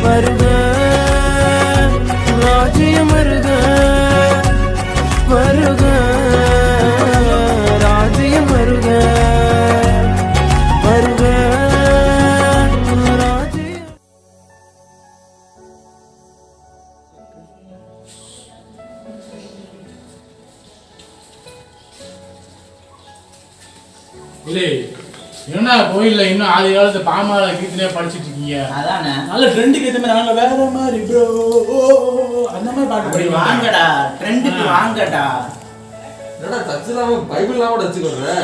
வருக ராஜ்யம் வருக வருக ராஜ்யம் வருக வருக ராஜ்யம். இல்லை என்ன கோயில்ல இன்னும் ஆதி காலத்து பாமால கீர்த்தனையா படிச்சுட்டு இருக்கீங்க. அதானே நல்ல ட்ரெண்டுக்கு ஏற்ற மாதிரி நல்ல வேற மாதிரி ப்ரோ அந்த மாதிரி பாட்டு அப்படி வாங்கடா, ட்ரெண்டுக்கு வாங்கடா. என்னடா சச்சிலாம பைபிள்லாம் கூட வச்சுக்கற?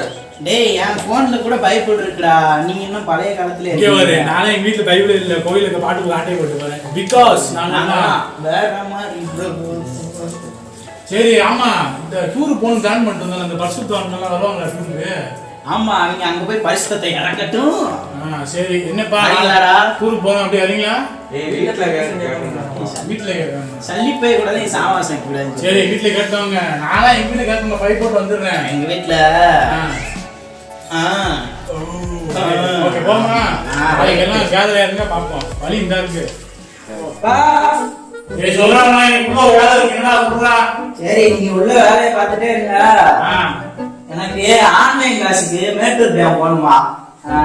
டேய் என் போன்ல கூட பைபிள் இருக்குடா. நீங்க இன்னும் பழைய காலத்துல இங்க வர நானே எங்க வீட்ல பைபிள் இல்ல, கோயிலுக்கு பாட்டுக்கு ஆட்டை போட்டு வரேன் பிகாஸ் நான் வேற மாதிரி ப்ரோ. சரி ஆமா, இந்த டூர் போன் பிளான் பண்ணிட்டு வந்தோம். அந்த பரிசுத்தவான்கள் வருவாங்க டூருக்கு. ஆமா, அவங்க அங்க போய் பரிசுத்தத்தை இறக்கட்டும். சரி என்னப்பா டூருக்கு போறோம், அப்படியே வரீங்களா? வீட்ல கேக்குறேன். வீட்ல கேக்குறேன். சல்லிப்பை கூட நீ சாவாசம் கூட. சரி வீட்ல கேட்டவங்க நானா எங்க வீட்ல கேட்டவங்க பை போட்டு வந்துடுறேன். எங்க வீட்ல ஓகே போமா. எல்லாம் கேதரா இருங்க பாப்போம். வழி இந்த இருக்கு. ஏய் சொல்றானே இன்னும் ஒரு வேலை இருக்கு, என்னடா சொல்றா? சரி நீங்க உள்ள வேலைய பார்த்துட்டே இருங்க. எனக்கு ஆன்லைன் கிளாஸுக்கு மேட்டூர் டேம் போகணுமா,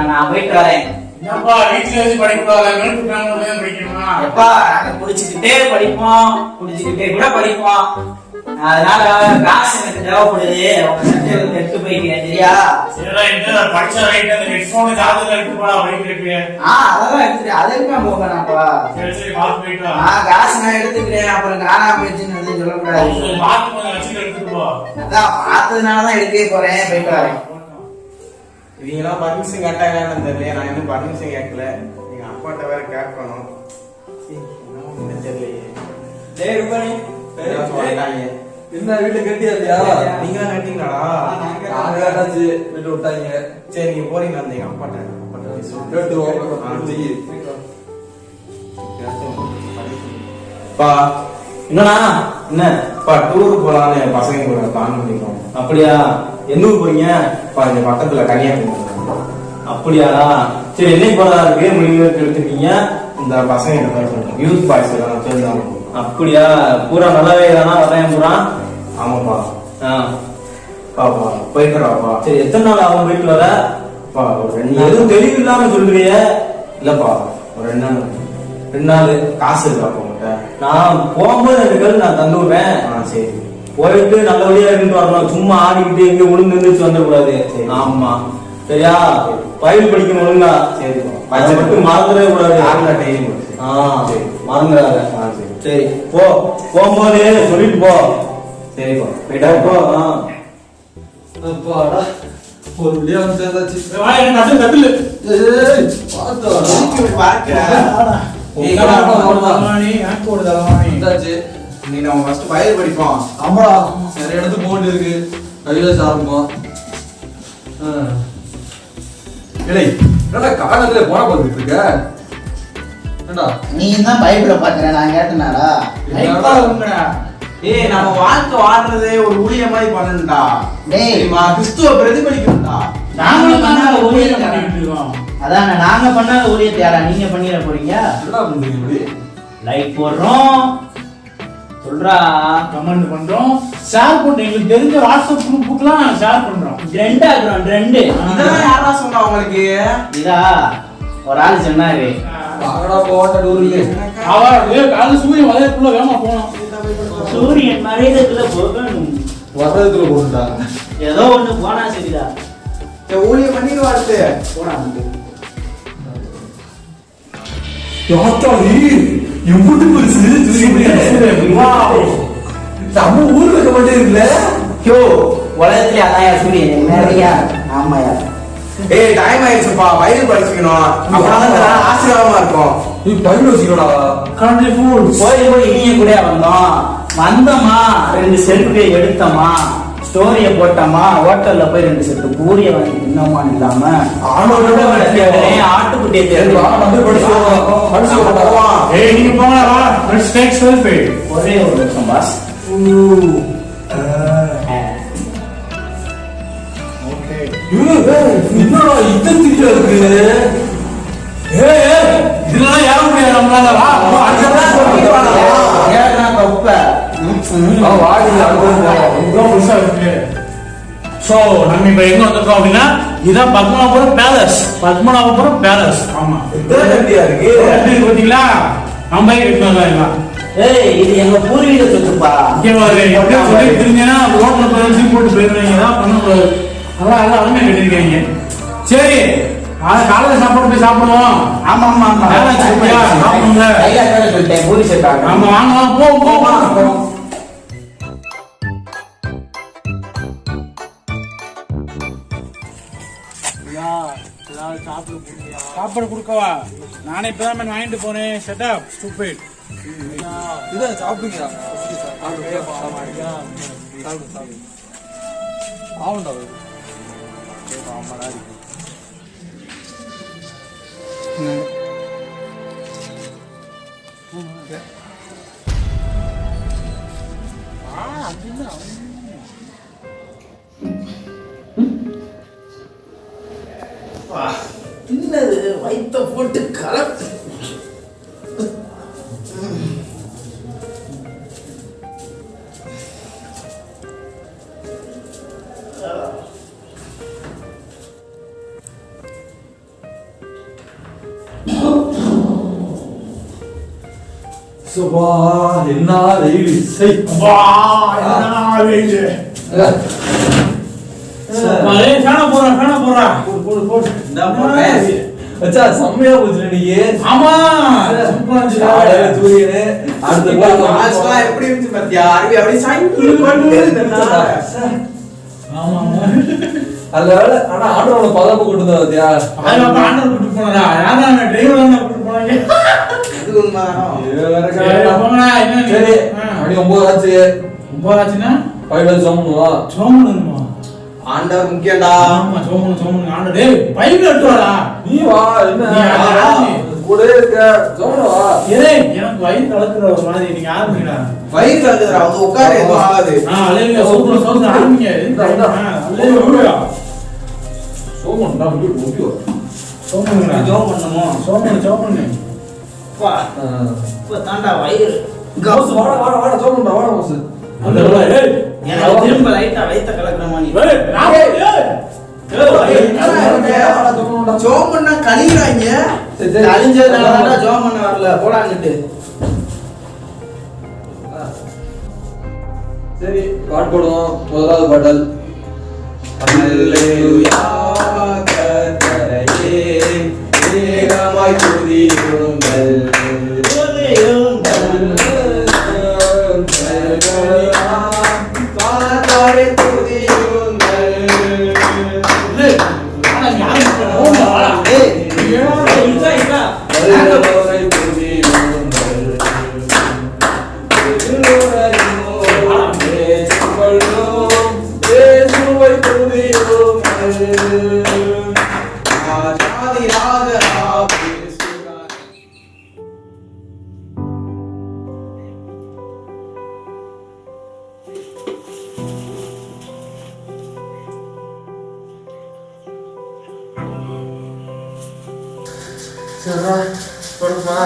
நான் போயிட்டு வரேன். என்னப்பா வீட்ல வச்சு படிக்கூடாது, மேட்டூர் டேம்ல தான் படிக்கணுமா? எப்பா நாங்க குடிச்சுக்கிட்டே படிப்போம், குடிச்சுக்கிட்டே கூட படிப்போம். அதனால காசு எனக்கு தேவைப்படுது. உங்க சட்டையில எடுத்து போய்க்கிறேன் சரியா? சரிடா, இந்த படிச்ச ரைட் அந்த ஹெட்போன் சார்ஜர் எடுத்து போடா படிக்கிறதுக்கு. அதெல்லாம் எடுத்துட்டு அதுக்கு நான் போகணாப்பா. சரி சரி பாத்து போயிட்டு வா. காசு நான் எடுத்துக்கிறேன், அப்புறம் காணாம போயிடுச்சுன்னு எதுவும் சொல்லக்கூடாது. பாத்து கொஞ்சம் வச்சுட்டு எடுத்துட்டு போ. அதான் பார்த்ததுனாலதான் எடுக்கவே போறேன், போயிட்டு வரேன். இவங்கெல்லாம் பர்மிஷன் கேட்டாங்கன்னு தெரியல, நான் இன்னும் பர்மிஷன் கேட்கல. எங்க அப்பாட்ட வேற கேட்கணும். என்ன வீட்டுல கட்டியாச்சியா? நீங்க தான் கேட்டீங்களாடா? நாங்க கேட்டாச்சு, வீட்டுல விட்டாங்க. சரி நீங்க போறீங்களா? அந்த எங்க அப்பாட்ட என்னண்ணா என்ன டூர் போலான்னு பசங்க கூட பிளான் பண்ணிக்கிறோம். அப்படியா? எந்த ஊர் போறீங்க? இந்த பக்கத்துல கன்னியாகுமரி. அப்படியாடா? சரி என்னைக்கு போறதா இருக்கு? முடிவு எடுத்துருக்கீங்க? இந்த பசங்க யூத் பாய்ஸ் எல்லாம் சேர்ந்தாங்க. அப்படியா? பூரா நல்லாவே தானா வரேன் பூரா? ஆமாப்பா. பாப்பா போயிட்டுறாப்பா. சரி எத்தனை நாள் ஆகும் போயிட்டு வர? ஒரு 2 நாள். எதுவும் தெளிவு இல்லாம சொல்றிய? இல்லப்பா ஒரு 2 நாள். 2 நாள் காசு இருக்காப்பா உங்கள்கிட்ட? நான் போகும்போது 2 பேரும் நான் தந்து விடுறேன். சரி போயிட்டு நல்லபடியா இருந்து வரணும். சும்மா ஆடிக்கிட்டு எங்க விழுந்து இருந்துச்சு வந்துடக்கூடாது. ஆமா சரியா? பயில் படிக்கணும் ஒழுங்கா. சரிப்பா. அதை மட்டும் மறந்துடவே கூடாது. மறந்துடாத. சரி போ, போகும்போது சொல்லிட்டு போ. சரிப்பா போயிட்டா போ. அப்பாடா, ஒரு வழியா வந்து சேர்ந்தாச்சு. நீ நம்ம ஃபர்ஸ்ட் பயில் படிப்போம். ஆமாடா, நிறைய இடத்துக்கு போக வேண்டியிருக்கு. கையில ஆரம்பம். என்னடா காலத்துல போன பார்த்துட்டு இருக்க? என்னடா நீ தான் பைபிள பாக்குற, நான் கேட்டனாடா? ஏய் நம்ம வாழ்க்கை வாழ்றதே ஒரு ஊழிய மாதிரி பண்ணணும்டா. டேய் கிறிஸ்துவ பிரதிபலிக்கணும்டா. நாங்களும் பண்ணாத ஊழியத்தை பண்ணிட்டு இருக்கோம். அதானே நாங்க பண்ணாத ஊழியத்தை யாரா நீங்க பண்ணிட போறீங்க? என்னடா பண்றீங்க இப்படி? லைக் போடுறோம், சொல்றா, கமெண்ட் பண்றோம், ஷேர் பண்றோம். எங்களுக்கு தெரிஞ்ச வாட்ஸ்அப் குரூப்புக்குலாம் ஷேர் பண்றோம். ட்ரெண்ட் ஆகுறோம். ட்ரெண்ட் இதெல்லாம் யாரா சொன்னா உங்களுக்கு? இதா ஒரு ஆள் சொன்னாரு. வாங்கடா போட்ட டூருக்கு. அவரே காலைல சூரியன் வளையக்குள்ள வேகமா போனோம். சூரியன் மறையதுக்குள்ள போகணும். வர்றதுக்குள்ள போட்டுட்டா. ஏதோ ஒண்ணு போனா சரிடா. ஊழியம் பண்ணிட்டு வாழ்த்து போனா எவ்வளவு பெருசு நம்ம ஊர்ல இருக்க மாட்டே இருக்குல்ல. உலகத்துல அதான் சூரியன் நிறையா. ஆமாயா. ஏய் டைம் ஆயிடுச்சுப்பா, பைபிள் படிச்சுக்கணும். அப்பதான் ஆசீர்வாதமா இருக்கும். நீ பைபிள் வச்சுக்கடா. கண்ட்ரி ஃபுட் போய் இனிய கூட வந்தோமா 2 செல்ஃபி எடுத்தோமா, ஸ்டோரிய போட்டோமா, ஹோட்டல்ல போய் 2 செட்டு பூரிய வாங்கி தின்னோமா இல்லாம ஆட்டுக்குட்டியை ஏய் நீங்க போங்க வா, லெட்ஸ் டேக் செல்ஃபி. ஒரே ஒரு நிமிஷம் பாஸ். என்னடா இந்த திட்டம் இருக்கு? இதெல்லாம் யாரும் முடியாது நம்மளால. வா வாடி இவ்வளவு பெருசா இருக்கு. சோ நம்ம இப்ப எங்க வந்திருக்கோம் அப்படின்னா இதான் பத்மநாபபுரம் பேலஸ். பத்மநாபபுரம் பேலஸ். ஆமா இருக்கு பாத்தீங்களா? நம்ம எல்லாம் ஏய் இது எங்க பூர்வீக சொத்துப்பா. இங்க பாரு, எப்படியோ சொல்லி தெரிஞ்சேன்னா ரோட்ல போய் போட்டு போயிருவீங்க. தான் பண்ணக்கூடாது. அதான் எல்லாம் அருமையா கட்டிருக்கீங்க. சரி காலையில சாப்பாடு போய் சாப்பிடுவோம். ஆமா ஆமா ஆமா வேலை சரியா? சாப்பிடுங்க. ஐயா சொல்லிட்டேன் பூரி செட்டாங்க. ஆமா வாங்க போ. சாப்பாடு கொடுக்கவா? நானே இப்பதான் வாங்கிட்டு போனேன். Setup stupid. இதான் சாப்பிடுங்க. ஆவுண்டா என்னது வயித்த போட்டு கலப்பு. சுபா என்ன வெயில் சை அச்சா செம்மையா போச்சு நீங்க. ஆமா சூரியனு அடுத்த மாஸ்லாம் எப்படி இருந்துச்சு பாத்தியா? அருவி அப்படியே சாய்ந்து ஆமா அதுல ஆனா ஆண்டோட பதப்பு கொண்டு வந்தா பாத்தியா? ஆண்டர் கூட்டு போனடா. யாரா டிரைவர் தான் கூட்டு போனாங்க. அது உண்மைதானோ? சரி மணி 9 ஆச்சு. 9 ஆச்சுன்னா பைபிள் சோமனுவா சோமனுமா? ஆண்டவர் முக்கியம்டா. ஆமா சோமனு ஆண்டர். டேய் பைபிள் எடுத்து வாடா. நீ வா என்ன கூட இருக்க சோமனுவா? ஏய் எனக்கு வயிறு கலக்குற ஒரு மாதிரி. நீங்க ஆரம்பிங்கடா. வயிறு கலக்குதுடா. வந்து உட்கார எதுவும் ஆகாது. அல்லேலூயா சோமனு ஆரம்பிங்க. அல்லேலூயா சோமன் நான் விட்டு ஓடியோ சோமனுடா. ஜோம் பண்ணுமோ? சோமனு பா இப்ப தாண்டா வயிறு. கோஸ் வாடா வாடா வாடா சோமன்டா வாடா கோஸ். அந்த ஏய் எனக்கு திரும்ப லைட்டா வயித்த கலக்குற மாதிரி. ஏய் நான் ஜோம் பண்ணா கழிறாங்க. அழிஞ்சதுனால ஜோம் பண்ண வரல போடாங்கிட்டு. சரி பாட்டு போடுவோம். முதலாவது பாடல் அல்லேலூயா கர்த்தரையே ஏகமாய் துதியுங்கள். பாதாரே துதியுங்கள். அல்லேலூயா துதியுங்கள். இயேசுவை துதியுங்கள். ஆதி ராஜா இயேசுராஜா. சரிடா போடுமா.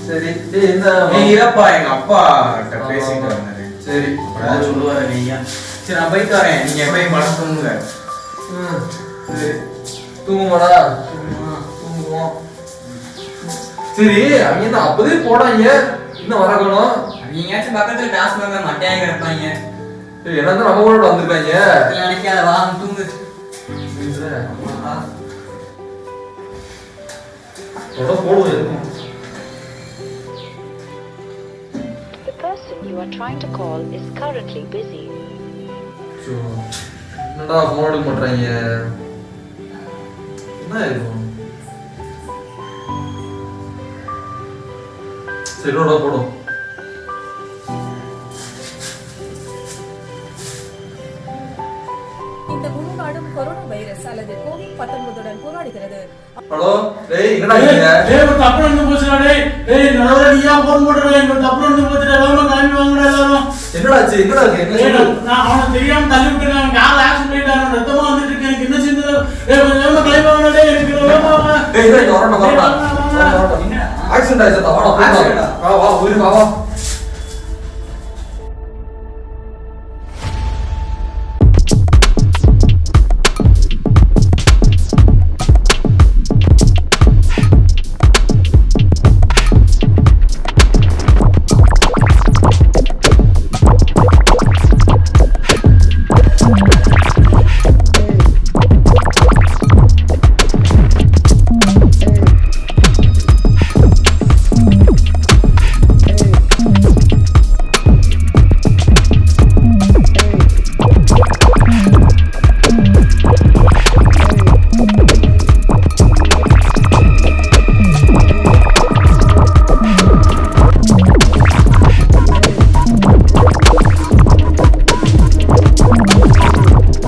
சரி இந்த இருப்பா, எங்க அப்பா கிட்ட பேசிட்டு வந்தாரு. சரி அதான் சொல்லுவாரு நீங்க. சரி நான் போயிட்டு வரேன். நீங்க போய் மனம் தூங்குங்க. சரி தூங்குமாடா? தூங்குவோம். சரி அவங்க என்ன அப்பதே போடாங்க இன்னும் வரக்கணும். நீங்கயாச்சும் பக்கத்துல டாஸ் வாங்க மட்டையாக இருப்பாங்க. சரி என்ன நம்ம கூட வந்திருக்காங்க. நினைக்காத வா தூங்கு. போடுவோம். The person you are trying to call is currently busy. என்னடா போன் எடுக்க மாட்டாங்க? என்ன இருக்கும்? சரி போடும். இந்த முழு நாடும் கொரோனா வைரஸ் அல்லது கோவிட்-19 போராடுகிறது. ஹலோ டேய் என்னடா நீங்க? டேய் ஒரு தப்பு நடந்து போச்சுடா. டேய் நடுவுல நீயா போன் போடுறே. இந்த தப்பு நடந்து போச்சுடா. எல்லாரும் கிளம்பி வாங்கடா எல்லாரும். என்னடாச்சு என்னடா இருக்கு? நான் அவனை தெரியாம தள்ளி விட்டுறேன். அவன் கால் ஆக்சிடென்ட் ஆயிட்டான். ரத்தமா வந்துட்டு இருக்கு. எனக்கு என்ன செஞ்சது? டேய் கொஞ்சம் கிளம்பி வாங்கடா. டேய் எனக்கு வேமா வா. டேய் வரணும். ஆக்சிடென்ட் ஆயிடுச்சு. வா வா வா வா